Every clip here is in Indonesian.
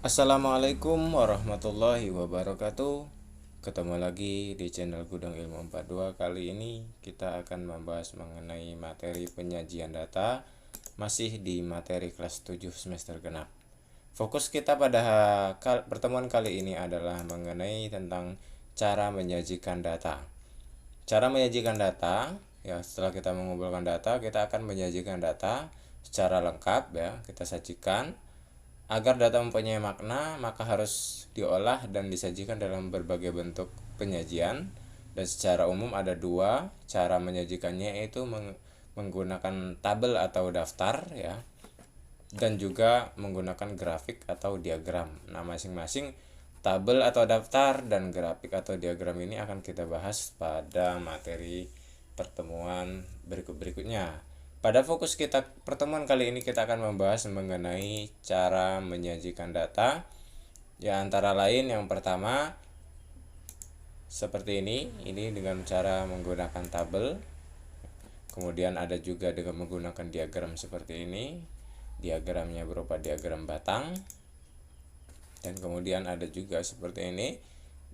Assalamualaikum warahmatullahi wabarakatuh. Ketemu lagi di channel Gudang Ilmu 42. Kali ini kita akan membahas mengenai materi penyajian data, masih di materi kelas 7 semester genap. Fokus kita pada pertemuan kali ini adalah mengenai tentang cara menyajikan data. Cara menyajikan data, ya setelah kita mengumpulkan data, kita akan menyajikan data secara lengkap, ya kita sajikan. Agar data mempunyai makna, maka harus diolah dan disajikan dalam berbagai bentuk penyajian. Dan secara umum ada dua cara menyajikannya, yaitu menggunakan tabel atau daftar, ya, dan juga menggunakan grafik atau diagram. Nah, masing-masing tabel atau daftar dan grafik atau diagram ini akan kita bahas pada materi pertemuan berikutnya. Pada fokus kita pertemuan kali ini kita akan membahas mengenai cara menyajikan data. Ya, antara lain yang pertama seperti ini dengan cara menggunakan tabel. Kemudian ada juga dengan menggunakan diagram seperti ini. Diagramnya berupa diagram batang. Dan kemudian ada juga seperti ini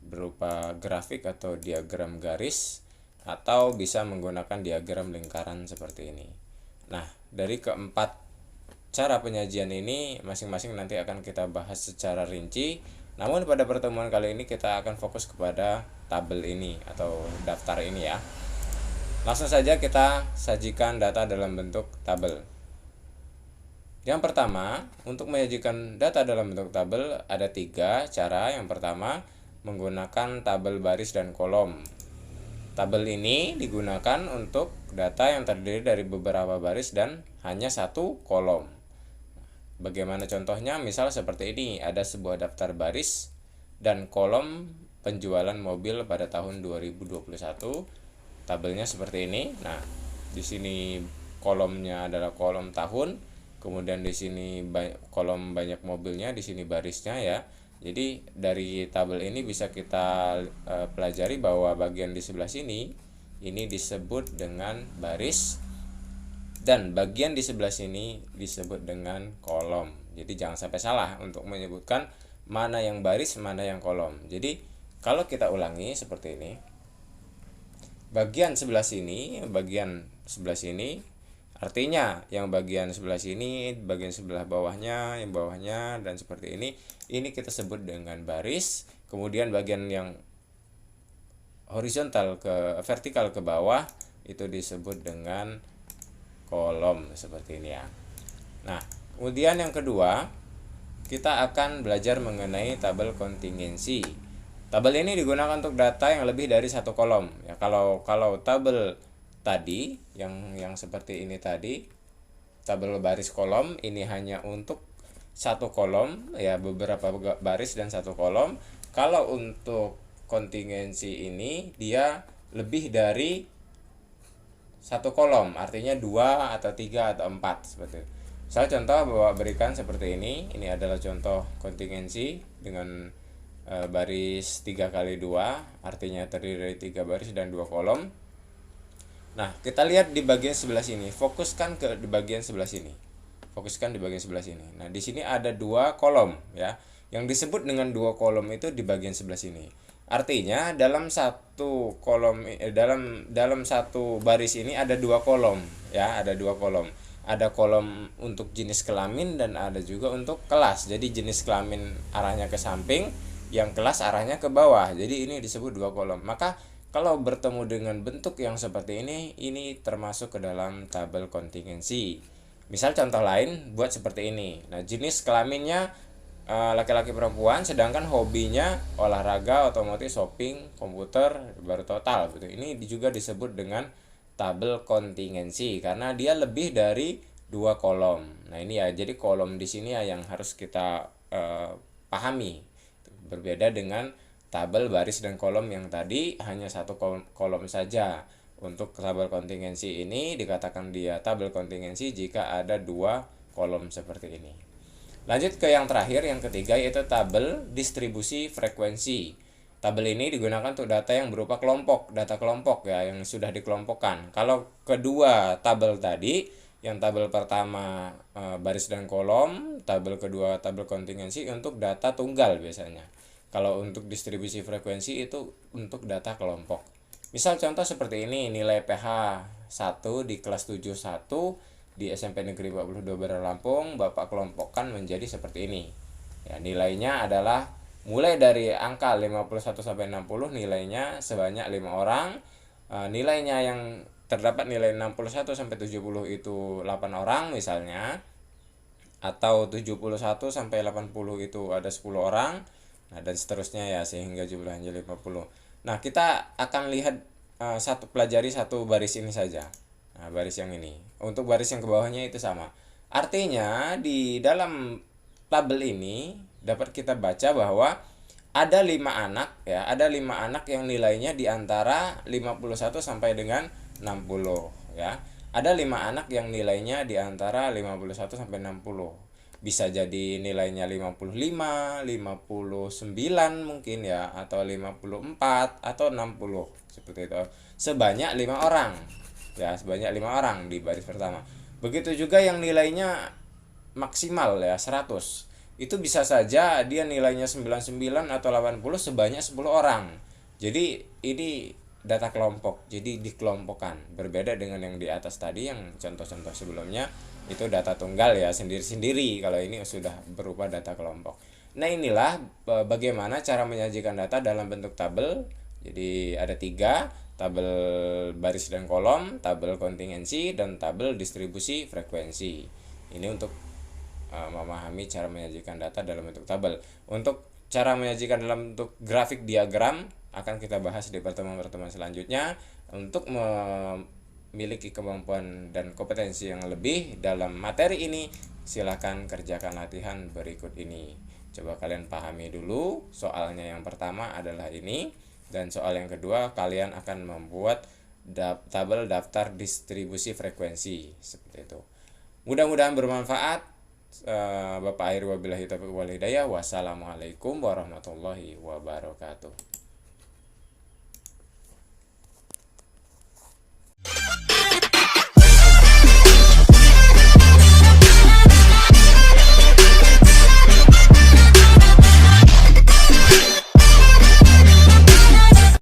berupa grafik atau diagram garis, atau bisa menggunakan diagram lingkaran seperti ini. Nah, dari keempat cara penyajian ini masing-masing nanti akan kita bahas secara rinci. Namun pada pertemuan kali ini kita akan fokus kepada tabel ini atau daftar ini, ya. Langsung saja kita sajikan data dalam bentuk tabel. Yang pertama, untuk menyajikan data dalam bentuk tabel ada 3 cara. Yang pertama, menggunakan tabel baris dan kolom. Tabel ini digunakan untuk data yang terdiri dari beberapa baris dan hanya satu kolom. Bagaimana contohnya? Misal seperti ini, ada sebuah daftar baris dan kolom penjualan mobil pada tahun 2021. Tabelnya seperti ini. Nah, di sini kolomnya adalah kolom tahun, kemudian di sini kolom banyak mobilnya, di sini barisnya, ya. Jadi dari tabel ini bisa kita pelajari bahwa bagian di sebelah sini ini disebut dengan baris, dan bagian di sebelah sini disebut dengan kolom. Jadi jangan sampai salah untuk menyebutkan mana yang baris, mana yang kolom. Jadi kalau kita ulangi seperti ini, bagian sebelah sini artinya yang bagian sebelah sini, bagian sebelah bawahnya, yang bawahnya, dan seperti ini kita sebut dengan baris. Kemudian bagian yang horizontal ke vertikal ke bawah itu disebut dengan kolom seperti ini, ya. Nah, kemudian yang kedua, kita akan belajar mengenai tabel kontingensi. Tabel ini digunakan untuk data yang lebih dari satu kolom. Ya, kalau tabel tadi yang seperti ini tadi, tabel baris kolom, ini hanya untuk satu kolom, ya, beberapa baris dan satu kolom. Kalau untuk kontingensi ini dia lebih dari satu kolom, artinya 2 atau 3 atau 4 seperti itu. Saya contoh berikan seperti ini. Ini adalah contoh kontingensi dengan baris 3 kali 2, artinya terdiri dari 3 baris dan 2 kolom. Nah, kita lihat di bagian sebelah sini. Fokuskan di bagian sebelah sini. Nah, di sini ada 2 kolom, ya. Yang disebut dengan 2 kolom itu di bagian sebelah sini. Artinya dalam satu kolom, dalam satu baris ini ada 2 kolom, ya, ada 2 kolom. Ada kolom untuk jenis kelamin dan ada juga untuk kelas. Jadi jenis kelamin arahnya ke samping, yang kelas arahnya ke bawah. Jadi ini disebut 2 kolom. Maka kalau bertemu dengan bentuk yang seperti ini termasuk ke dalam tabel kontingensi. Misal contoh lain buat seperti ini. Nah, jenis kelaminnya laki-laki perempuan, sedangkan hobinya olahraga, otomotif, shopping, komputer, baru total gitu. Ini juga disebut dengan tabel kontingensi karena dia lebih dari 2 kolom. Nah, ini, ya, jadi kolom di sini, ya, yang harus kita pahami. Berbeda dengan tabel baris dan kolom yang tadi hanya satu kolom saja. Untuk tabel kontingensi ini dikatakan dia tabel kontingensi jika ada 2 kolom seperti ini. Lanjut ke yang terakhir, yang ketiga, yaitu tabel distribusi frekuensi. Tabel ini digunakan untuk data yang berupa kelompok, data kelompok, ya, yang sudah dikelompokkan. Kalau kedua tabel tadi Yang tabel pertama baris dan kolom, tabel kedua tabel kontingensi untuk data tunggal biasanya. Kalau untuk distribusi frekuensi itu untuk data kelompok. Misal contoh seperti ini, nilai PH 1 di kelas 71 di SMP Negeri 42 Barat Lampung, Bapak kelompokkan menjadi seperti ini. Ya, nilainya adalah mulai dari angka 51 sampai 60, nilainya sebanyak 5 orang. Nilainya yang terdapat nilai 61 sampai 70 itu 8 orang misalnya, atau 71 sampai 80 itu ada 10 orang. Nah, dan seterusnya ya sehingga jumlahnya 50. Nah, kita akan lihat pelajari satu baris ini saja. Nah, baris yang ini. Untuk baris yang ke bawahnya itu sama. Artinya di dalam tabel ini dapat kita baca bahwa ada 5 anak ya, ada 5 anak yang nilainya di antara 51 sampai dengan 60 ya. Ada 5 anak yang nilainya di antara 51 sampai 60. Bisa jadi nilainya 55, 59 mungkin ya, atau 54 atau 60 seperti itu. Sebanyak 5 orang. Ya, sebanyak 5 orang di baris pertama. Begitu juga yang nilainya maksimal ya 100. Itu bisa saja dia nilainya 99 atau 80 sebanyak 10 orang. Jadi ini data kelompok, jadi dikelompokkan. Berbeda dengan yang di atas tadi yang contoh-contoh sebelumnya itu data tunggal ya sendiri-sendiri. Kalau ini sudah berupa data kelompok. Nah, inilah bagaimana cara menyajikan data dalam bentuk tabel. Jadi ada 3, tabel baris dan kolom, tabel kontingensi, dan tabel distribusi frekuensi. Ini untuk memahami cara menyajikan data dalam bentuk tabel. Untuk cara menyajikan dalam bentuk grafik diagram akan kita bahas di pertemuan-pertemuan selanjutnya. Untuk memiliki kemampuan dan kompetensi yang lebih dalam materi ini, silakan kerjakan latihan berikut ini. Coba kalian pahami dulu. Soalnya yang pertama adalah ini, dan soal yang kedua kalian akan membuat tabel daftar distribusi frekuensi seperti itu. Mudah-mudahan bermanfaat. Bapak akhir wabillahi taufiq wal hidayah. Wassalamualaikum warahmatullahi wabarakatuh.